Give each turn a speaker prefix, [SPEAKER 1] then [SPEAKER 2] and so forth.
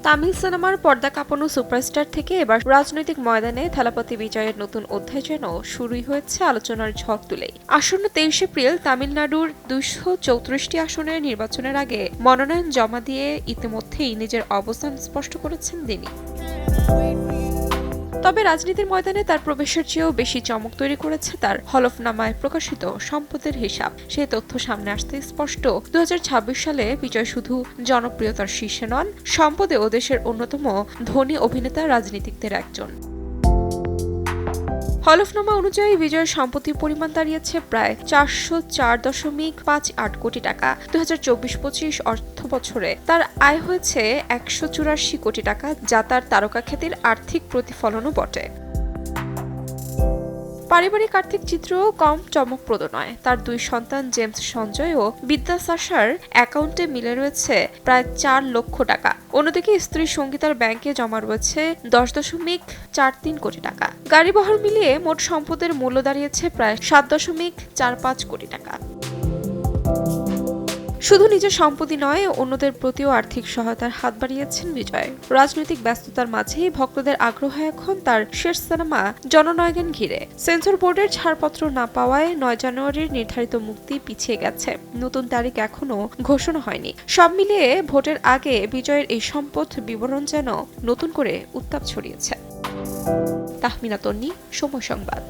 [SPEAKER 1] তামিল সিনেমার পর্দা কাঁপানো সুপারস্টার থেকে এবার রাজনৈতিক ময়দানে থালাপতি বিজয়ের নতুন অধ্যায় যেন শুরুই হয়েছে আলোচনার ঝড় তুলেই। আসন্ন 23 এপ্রিল তামিলনাড়ুর 234টি আসনের নির্বাচনের আগে মনোনয়ন জমা দিয়ে ইতিমধ্যেই নিজের অবস্থান স্পষ্ট করেছেন তিনি। তবে রাজনীতির ময়দানে তার প্রবেশের চেয়েও বেশি চমক তৈরি করেছে তার হলফনামায় প্রকাশিত সম্পদের হিসাব। সেই তথ্য সামনে আসতে স্পষ্ট, 2026 সালে বিজয় শুধু জনপ্রিয়তার শীর্ষে নন, সম্পদেও দেশের অন্যতম ধনী অভিনেতা রাজনীতিকদের একজন। হলফনামা অনুযায়ী বিজয়ের সম্পত্তির পরিমাণ দাঁড়িয়েছে প্রায় 404.58 কোটি টাকা। 2024-25 অর্থবছরে তার আয় হয়েছে 184 কোটি টাকা, যা তার তারকাখ্যাতির আর্থিক প্রতিফলনও বটে। পারিবারিক আর্থিক চিত্রও কম চমকপ্রদ নয়। তার 2 সন্তান জেমস সঞ্জয় ও বিদ্যাসাশার অ্যাকাউন্টে মিলে রয়েছে প্রায় 4 লক্ষ টাকা। অন্যদিকে স্ত্রী সঙ্গীতার ব্যাংকে জমা রয়েছে 10.43 কোটি টাকা। গাড়িবহর মিলিয়ে মোট সম্পদের মূল্য দাঁড়িয়েছে প্রায় 7.45 কোটি টাকা। শুধু নিজের সম্পত্তি নয়, অন্যদের প্রতিও আর্থিক সহায়তার হাত বাড়িয়েছেন বিজয়। রাজনৈতিক ব্যস্ততার মাঝেই ভক্তদের আগ্রহ এখন তার শেষ সিনেমা জননায়ককে ঘিরে। সেন্সর বোর্ডের ছাড়পত্র না পাওয়ায় 9 জানুয়ারির নির্ধারিত মুক্তি পিছিয়ে গেছে। নতুন তারিখ এখনো ঘোষণা হয়নি। সব মিলিয়ে ভোটের আগে বিজয়ের এই সম্পদ বিবরণ যেন নতুন করে উত্তাপ ছড়িয়েছে। তাহমিনা তন্নি, সময় সংবাদ।